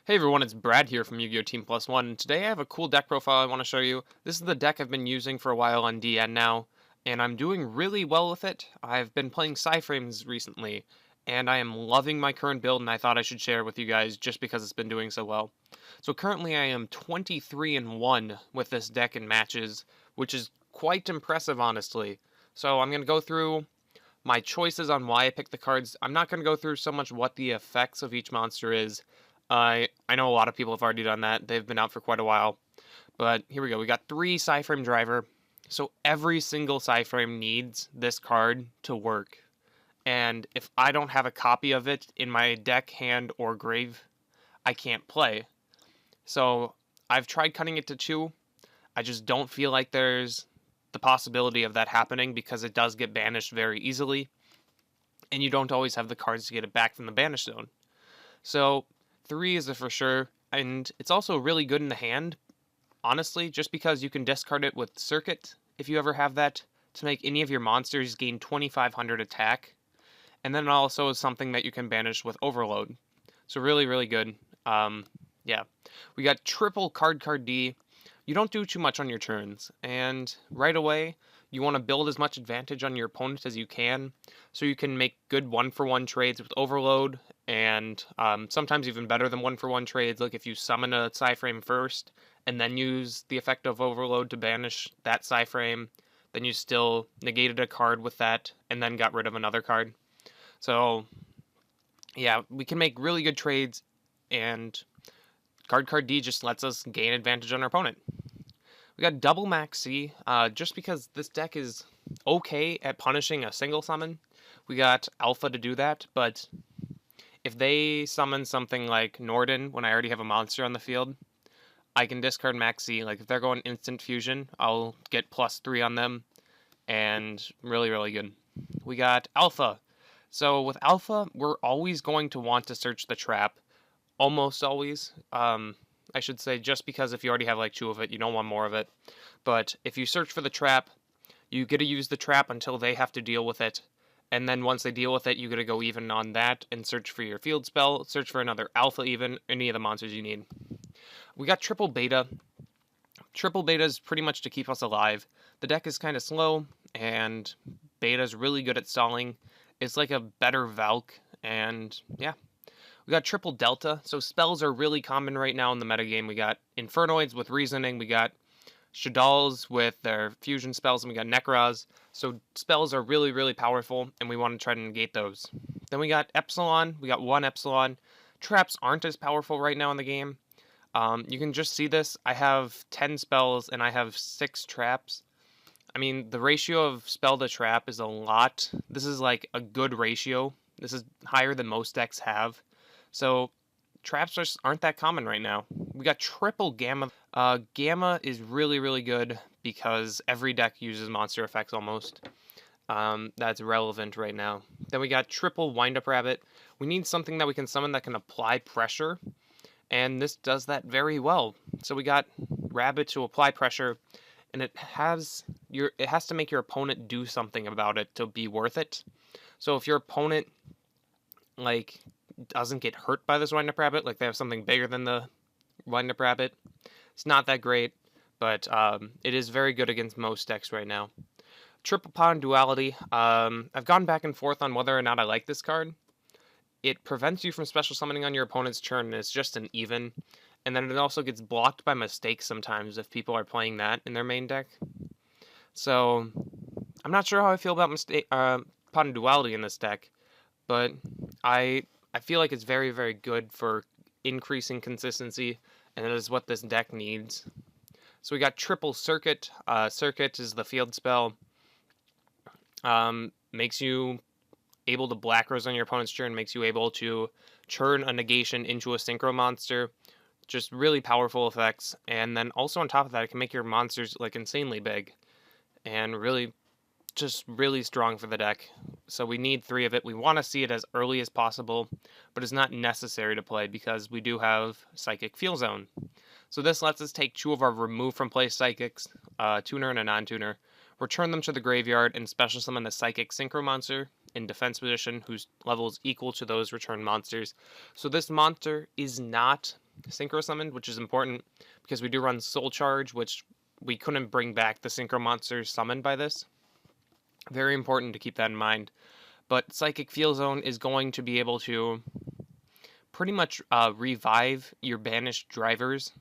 Hey everyone, it's Brad here from Yu-Gi-Oh! Team Plus One, and today I have a cool deck profile I want to show you. This is the deck I've been using for a while on DN now, and I'm doing really well with it. I've been playing Psi-Frames recently, and I am loving my current build, and I thought I should share it with you guys just because it's been doing so well. So currently I am 23-1 with this deck in matches, which is quite impressive honestly. So I'm going to go through my choices on why I picked the cards. I'm not going to go through so much what the effects of each monster is. I know a lot of people have already done that. They've been out for quite a while. But here we go. We got 3 Psi-Frame driver. So every single Psi-Frame needs this card to work. And if I don't have a copy of it in my deck, hand, or grave, I can't play. So I've tried cutting it to 2. I just don't feel like there's the possibility of that happening because it does get banished very easily. And you don't always have the cards to get it back from the banish zone. So 3 is a for sure, and it's also really good in the hand, honestly, just because you can discard it with Circuit, if you ever have that, to make any of your monsters gain 2500 attack, and then it also is something that you can banish with Overload. So really, really good. Yeah. We got triple card D. You don't do too much on your turns, and right away, you want to build as much advantage on your opponent as you can, so you can make good 1-for-1 trades with Overload, and sometimes even better than 1-for-1 trades, like if you summon a Psi-Frame first, and then use the effect of Overload to banish that Psi-Frame, then you still negated a card with that, and then got rid of another card. So, yeah, we can make really good trades, and card D just lets us gain advantage on our opponent. We got double max C, just because this deck is okay at punishing a single summon. We got Alpha to do that, but if they summon something like Norden when I already have a monster on the field, I can discard max C. Like if they're going instant fusion, I'll get +3 on them, and really, really good. We got Alpha. So with Alpha, we're always going to want to search the trap. Almost always. I should say, just because if you already have like 2 of it, you don't want more of it. But if you search for the trap, you get to use the trap until they have to deal with it. And then once they deal with it, you get to go even on that and search for your field spell, search for another alpha even, any of the monsters you need. We got triple beta. Triple beta is pretty much to keep us alive. The deck is kind of slow, and beta is really good at stalling. It's like a better Valk, and yeah. We got triple delta, so spells are really common right now in the metagame. We got Infernoids with Reasoning, we got Shadals with their fusion spells, and we got Nekroz. So spells are really, really powerful, and we want to try to negate those. Then we got Epsilon, we got 1 Epsilon. Traps aren't as powerful right now in the game. You can just see this. I have 10 spells, and I have 6 traps. I mean, the ratio of spell to trap is a lot. This is like a good ratio. This is higher than most decks have. So traps just aren't that common right now. We got triple Gamma. Gamma is really, really good because every deck uses monster effects almost. That's relevant right now. Then we got triple Wind-Up Rabbit. We need something that we can summon that can apply pressure, and this does that very well. So we got Rabbit to apply pressure, and it has to make your opponent do something about it to be worth it. So if your opponent like doesn't get hurt by this Wind-Up Rabbit, like they have something bigger than the Wind-Up Rabbit, it's not that great, but it is very good against most decks right now. Triple Pawn Duality. I've gone back and forth on whether or not I like this card. It prevents you from special summoning on your opponent's turn, and it's just an even. And then it also gets blocked by mistake sometimes if people are playing that in their main deck. So I'm not sure how I feel about Pawn Duality in this deck, but I feel like it's very, very good for increasing consistency, and it is what this deck needs. So we got triple Circuit. Circuit is the field spell. Makes you able to Black Rose on your opponent's turn, makes you able to churn a negation into a synchro monster. Just really powerful effects. And then also on top of that, it can make your monsters like insanely big. And really, just really strong for the deck. So we need 3 of it. We want to see it as early as possible, but it's not necessary to play because we do have Psychic Feel Zone. So this lets us take 2 of our remove from play Psychics, a tuner and a non-tuner, return them to the graveyard, and special summon the Psychic Synchro monster in defense position whose level is equal to those returned monsters. So this monster is not synchro summoned, which is important because we do run Soul Charge, which we couldn't bring back the synchro monsters summoned by this. Very important to keep that in mind. But Psychic Field Zone is going to be able to pretty much revive your banished drivers.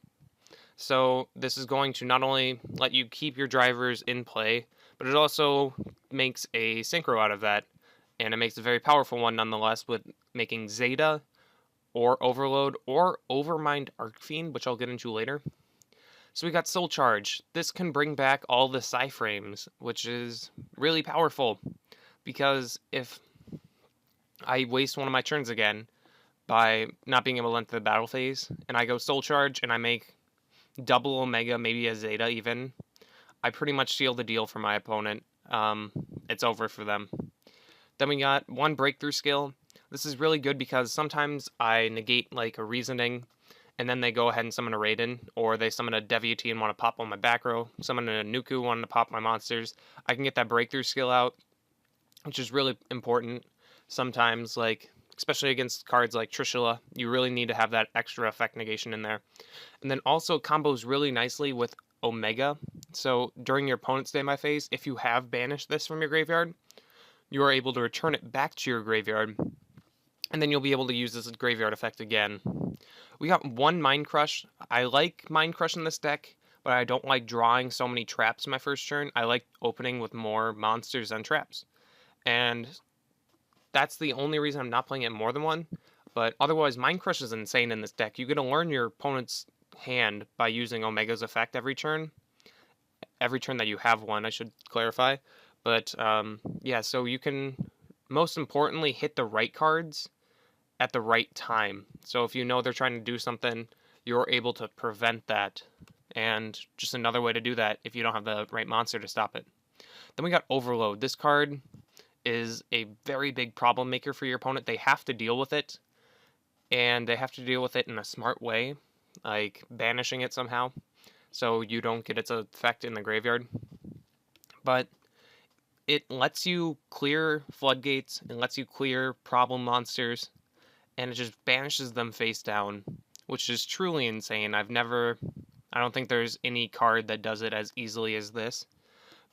So this is going to not only let you keep your drivers in play, but it also makes a synchro out of that. And it makes a very powerful one nonetheless, with making Zeta or Overload or Overmind Arcfiend, which I'll get into later. So we got Soul Charge. This can bring back all the Psi-Frames, which is really powerful, because if I waste one of my turns again by not being able to enter the battle phase, and I go Soul Charge and I make double Omega, maybe a Zeta even, I pretty much seal the deal for my opponent. It's over for them. Then we got one Breakthrough skill. This is really good because sometimes I negate like a Reasoning, and then they go ahead and summon a Raiden, or they summon a Deviatee and want to pop on my back row, summon a Nuku wanting to pop my monsters. I can get that Breakthrough skill out, which is really important. Sometimes, like, especially against cards like Trishula, you really need to have that extra effect negation in there. And then also combos really nicely with Omega. So during your opponent's standby phase, if you have banished this from your graveyard, you are able to return it back to your graveyard, and then you'll be able to use this graveyard effect again. We got one Mind Crush. I like Mind Crush in this deck, but I don't like drawing so many traps in my first turn. I like opening with more monsters than traps. And that's the only reason I'm not playing it more than one. But otherwise, Mind Crush is insane in this deck. You get to learn your opponent's hand by using Omega's effect every turn. Every turn that you have one, I should clarify. But yeah, so you can, most importantly, hit the right cards at the right time. So if you know they're trying to do something, you're able to prevent that. And just another way to do that if you don't have the right monster to stop it. Then we got Overload. This card is a very big problem maker for your opponent. They have to deal with it, and they have to deal with it in a smart way, like banishing it somehow, so you don't get its effect in the graveyard. But it lets you clear floodgates, it lets you clear problem monsters, and it just banishes them face down, which is truly insane. I don't think there's any card that does it as easily as this,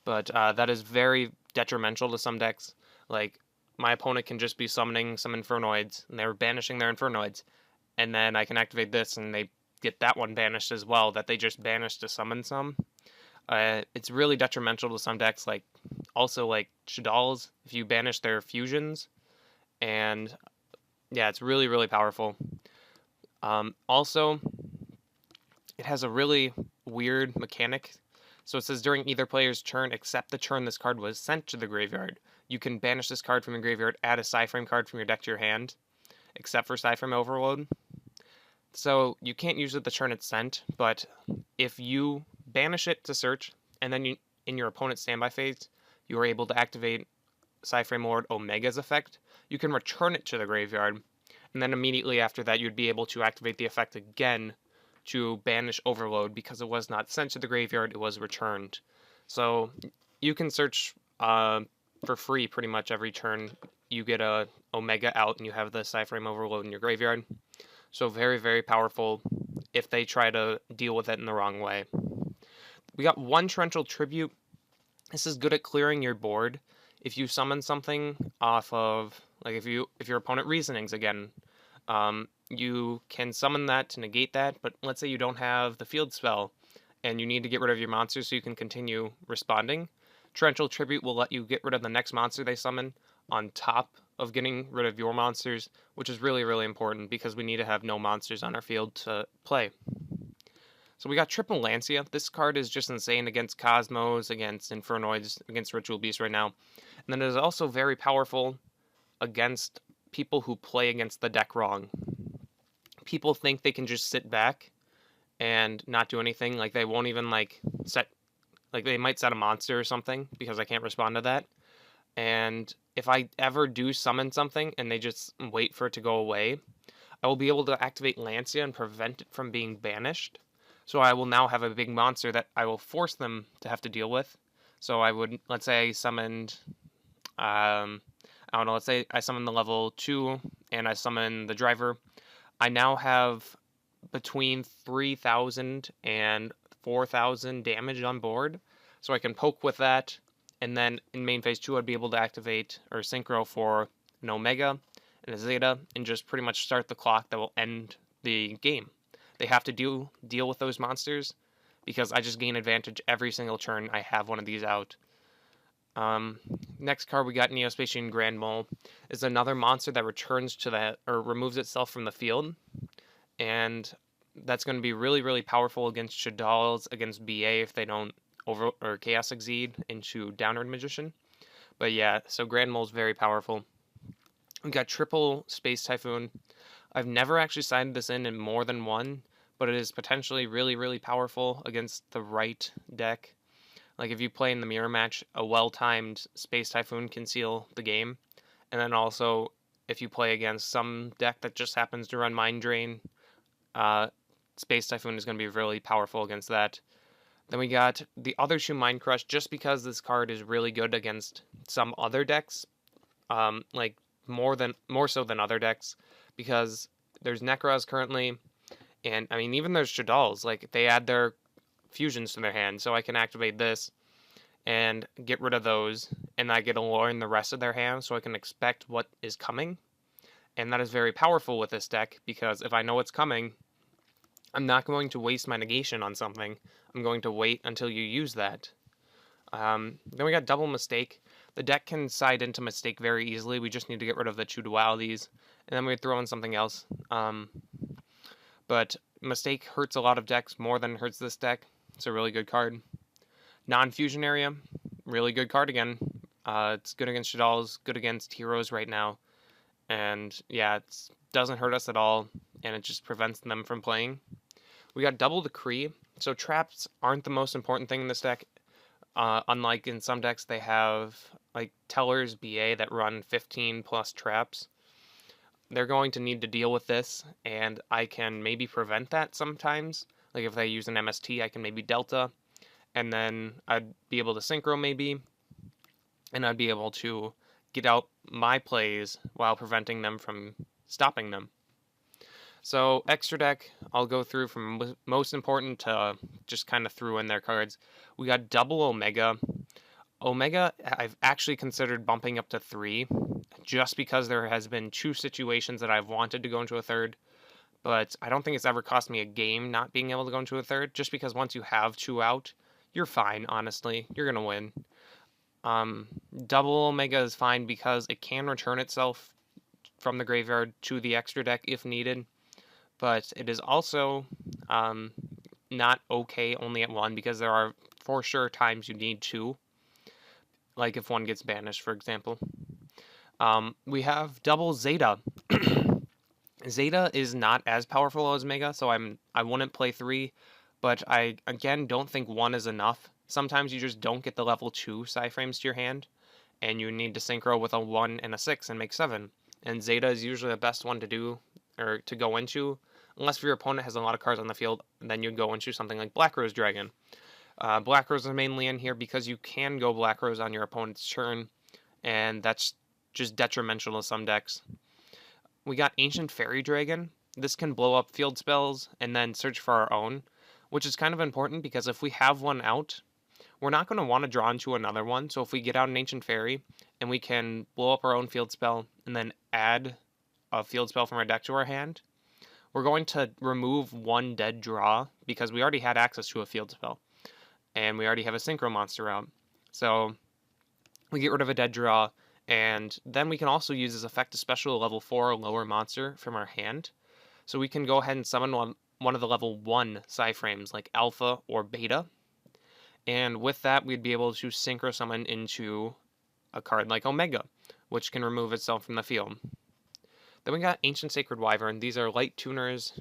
but that is very detrimental to some decks. Like, my opponent can just be summoning some Infernoids, and they're banishing their Infernoids, and then I can activate this, and they get that one banished as well, that they just banished to summon some. It's really detrimental to some decks, like, also like Shadal's, if you banish their fusions, and yeah, it's really, really powerful. Also, it has a really weird mechanic. So it says during either player's turn, except the turn this card was sent to the graveyard, you can banish this card from your graveyard, add a Psi-Frame card from your deck to your hand, except for Psi-Frame Overload. So you can't use it the turn it's sent, but if you banish it to search, and then you, in your opponent's standby phase, you are able to activate Psi-Frame Lord Omega's effect, you can return it to the graveyard, and then immediately after that you'd be able to activate the effect again to banish Overload, because it was not sent to the graveyard, it was returned. So you can search for free pretty much every turn you get a Omega out and you have the Psi-Frame Overload in your graveyard. So very, very powerful if they try to deal with it in the wrong way. We got one Torrential Tribute. This is good at clearing your board. If you summon something off of, like if your opponent Reasonings again, you can summon that to negate that, but let's say you don't have the field spell and you need to get rid of your monsters so you can continue responding. Torrential Tribute will let you get rid of the next monster they summon on top of getting rid of your monsters, which is really, really important because we need to have no monsters on our field to play. So we got Triple Lancia. This card is just insane against Cosmos, against Infernoids, against Ritual Beasts right now. And then it is also very powerful against people who play against the deck wrong. People think they can just sit back and not do anything. Like, they won't even, they might set a monster or something because I can't respond to that. And if I ever do summon something and they just wait for it to go away, I will be able to activate Lancia and prevent it from being banished. So I will now have a big monster that I will force them to have to deal with. So I would, let's say I summoned, I don't know, let's say I summoned the level 2 and I summon the driver. I now have between 3,000 and 4,000 damage on board, so I can poke with that, and then in main phase 2 I'd be able to activate or synchro for an Omega and a Zeta and just pretty much start the clock that will end the game. They have to deal with those monsters because I just gain advantage every single turn I have one of these out. Next card we got Neospatian Grand Mole is another monster that returns to that or removes itself from the field, and that's going to be really, really powerful against Shaddolls, against BA if they don't over or Chaos Exceed into Downward Magician. But yeah, so Grand Mole's very powerful. We got triple Space Typhoon. I've never actually sided this in more than one, but it is potentially really, really powerful against the right deck. Like if you play in the mirror match, a well-timed Space Typhoon can seal the game. And then also, if you play against some deck that just happens to run Mind Drain, Space Typhoon is going to be really powerful against that. Then we got the other two Mind Crush, just because this card is really good against some other decks, like more so than other decks, because there's Necros currently, and I mean even there's Shaddolls, like they add their fusions to their hand, so I can activate this and get rid of those, and I get to learn the rest of their hand, so I can expect what is coming, and that is very powerful with this deck, because if I know what's coming, I'm not going to waste my negation on something. I'm going to wait until you use that. Then we got Double Mistake. The deck can side into Mistake very easily. We just need to get rid of the two dualities. And then we throw in something else. But Mistake hurts a lot of decks more than it hurts this deck. It's a really good card. Non-Fusion Area. Really good card again. It's good against Shaddolls, good against heroes right now. And yeah, it doesn't hurt us at all. And it just prevents them from playing. We got Double Decree. So traps aren't the most important thing in this deck. Unlike in some decks, they have like Tellers BA that run 15 plus traps. They're going to need to deal with this, and I can maybe prevent that sometimes. Like if they use an MST, I can maybe Delta, and then I'd be able to Synchro maybe, and I'd be able to get out my plays while preventing them from stopping them. So extra deck, I'll go through from most important to just kind of threw in their cards. We got Double Omega. Omega, I've actually considered bumping up to 3, just because there has been 2 situations that I've wanted to go into a third, but I don't think it's ever cost me a game not being able to go into a third, just because once you have 2 out, you're fine, honestly. You're going to win. Double Omega is fine because it can return itself from the graveyard to the extra deck if needed. But it is also not okay only at 1, because there are for sure times you need 2. Like if one gets banished, for example. We have Double Zeta. Zeta is not as powerful as Omega, so I wouldn't play 3. But I, again, don't think 1 is enough. Sometimes you just don't get the level 2 Psi-Frames to your hand, and you need to synchro with a 1 and a 6 and make 7. And Zeta is usually the best one to do, or to go into, unless your opponent has a lot of cards on the field, then you'd go into something like Black Rose Dragon. Black Rose is mainly in here because you can go Black Rose on your opponent's turn, and that's just detrimental to some decks. We got Ancient Fairy Dragon. This can blow up field spells and then search for our own, which is kind of important because if we have one out, we're not going to want to draw into another one. So if we get out an Ancient Fairy and we can blow up our own field spell and then add a field spell from our deck to our hand, we're going to remove one dead draw because we already had access to a field spell. And we already have a Synchro monster out. So we get rid of a dead draw, and then we can also use this effect to special level 4 or lower monster from our hand. So we can go ahead and summon one of the level 1 Psi-Frames, like Alpha or Beta. And with that, we'd be able to Synchro summon into a card like Omega, which can remove itself from the field. Then we got Ancient Sacred Wyvern. These are light tuners,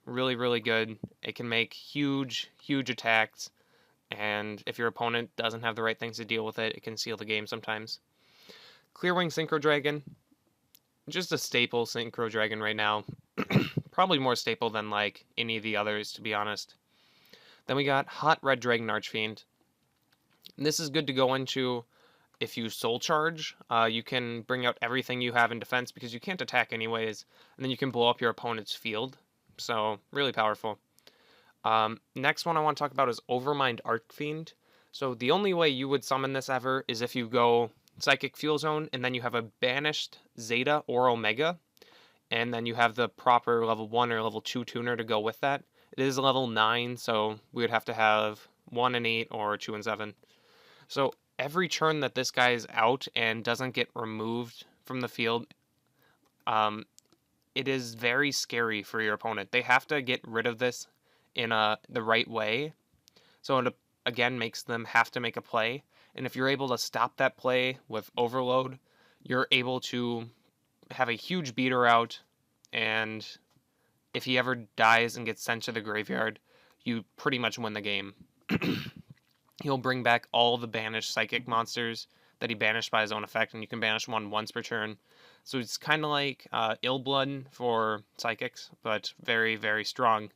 really, really good. It can make huge, huge attacks. And if your opponent doesn't have the right things to deal with it, it can seal the game sometimes. Clearwing Synchro Dragon. Just a staple Synchro Dragon right now. Probably more staple than like any of the others, to be honest. Then we got Hot Red Dragon Archfiend. This is good to go into if you Soul Charge. You can bring out everything you have in defense because you can't attack anyways. And then you can blow up your opponent's field. so really powerful. Next one I want to talk about is Overmind Archfiend. So the only way you would summon this ever is if you go Psychic Fuel Zone, and then you have a banished Zeta or Omega, and then you have the proper level 1 or level 2 tuner to go with that. It is level 9, so we would have to have 1 and 8 or 2 and 7. So every turn that this guy is out and doesn't get removed from the field, it is very scary for your opponent. They have to get rid of this in the right way. So it again makes them have to make a play. And if you're able to stop that play with Overload, you're able to have a huge beater out, and if he ever dies and gets sent to the graveyard, you pretty much win the game. He'll bring back all the banished psychic monsters that he banished by his own effect, and you can banish one once per turn. So it's kind of like Illblood for psychics, but very, very strong.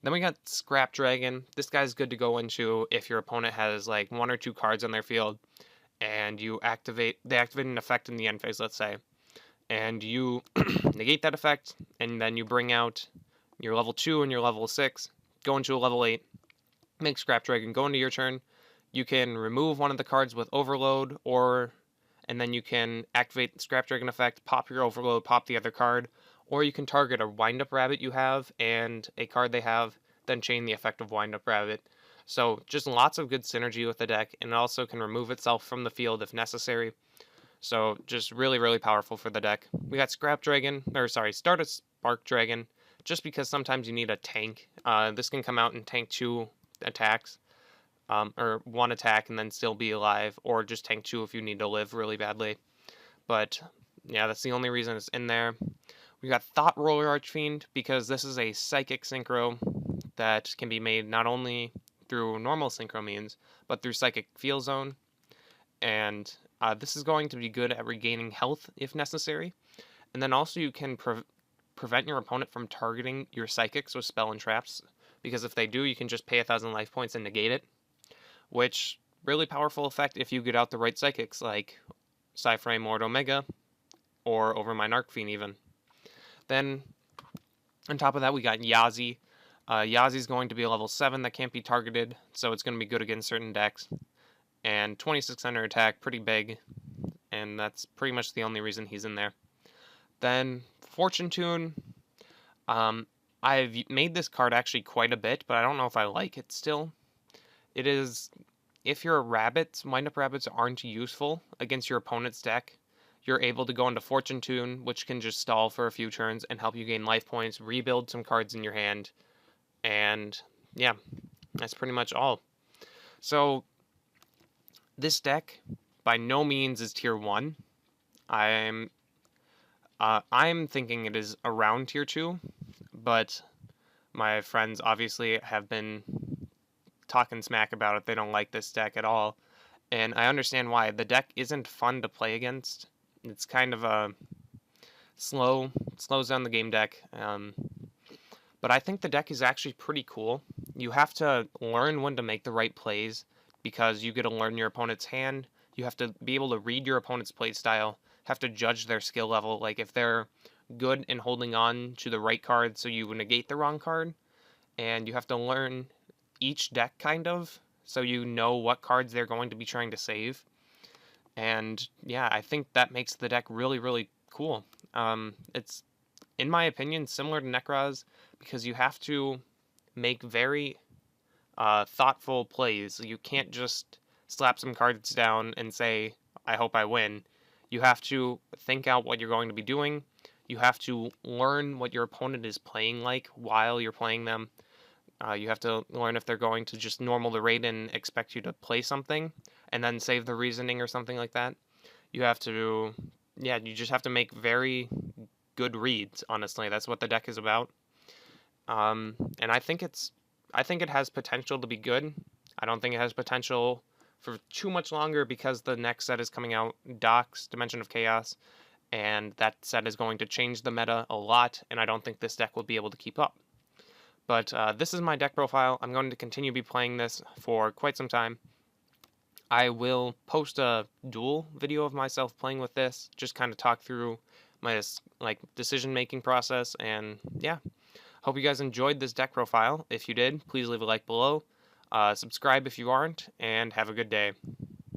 Then we got Scrap Dragon. This guy's good to go into if your opponent has like 1 or 2 cards on their field, and they activate an effect in the end phase, let's say, and you negate that effect, and then you bring out your level 2 and your level 6, go into a level 8, make Scrap Dragon go into your turn. You can remove one of the cards with Overload, and then you can activate the Scrap Dragon effect, pop your Overload, pop the other card, or you can target a Wind-Up Rabbit you have and a card they have, then chain the effect of Wind-Up Rabbit. So just lots of good synergy with the deck, and it also can remove itself from the field if necessary. So just really, really powerful for the deck. We got Spark Dragon, just because sometimes you need a tank. This can come out and tank 2 attacks, or 1 attack and then still be alive, or just tank 2 if you need to live really badly. But yeah, that's the only reason it's in there. We got Thought Roller Archfiend, because this is a psychic synchro that can be made not only through normal synchro means, but through Psychic Field Zone. And this is going to be good at regaining health if necessary. And then also you can prevent your opponent from targeting your psychics with spell and traps, because if they do, you can just pay 1,000 life points and negate it, which really powerful effect if you get out the right psychics, like Psi-Frame or Omega, or Overmind Archfiend even. Then, on top of that, we got Yazi. Yazi's going to be a level 7 that can't be targeted, so it's going to be good against certain decks. And 2600 attack, pretty big, and that's pretty much the only reason he's in there. Then, Fortune Tune. I've made this card actually quite a bit, but I don't know if I like it still. It is, if your rabbits, Wind-Up Rabbits aren't useful against your opponent's deck, you're able to go into Fortune Tune, which can just stall for a few turns and help you gain life points, rebuild some cards in your hand, and yeah, that's pretty much all. So, this deck, by no means is tier 1. I'm thinking it is around tier 2, but my friends obviously have been talking smack about it. They don't like this deck at all, and I understand why. The deck isn't fun to play against. It's kind of a slows down the game deck, but I think the deck is actually pretty cool. You have to learn when to make the right plays, because you get to learn your opponent's hand. You have to be able to read your opponent's playstyle, have to judge their skill level, like if they're good in holding on to the right card so you negate the wrong card, and you have to learn each deck kind of, so you know what cards they're going to be trying to save. And yeah, I think that makes the deck really, really cool. It's, in my opinion, similar to Necroz, because you have to make very thoughtful plays. You can't just slap some cards down and say, I hope I win. You have to think out what you're going to be doing. You have to learn what your opponent is playing like while you're playing them. You have to learn if they're going to just normal the raid and expect you to play something and then save the reasoning or something like that. You have to, yeah, you just have to make very good reads, honestly. That's what the deck is about. And I think it has potential to be good. I don't think it has potential for too much longer, because the next set is coming out, Docs, Dimension of Chaos, and that set is going to change the meta a lot, and I don't think this deck will be able to keep up. But this is my deck profile. I'm going to continue to be playing this for quite some time. I will post a duel video of myself playing with this, just kind of talk through my decision-making process, and yeah. Hope you guys enjoyed this deck profile. If you did, please leave a like below. Subscribe if you aren't, and have a good day.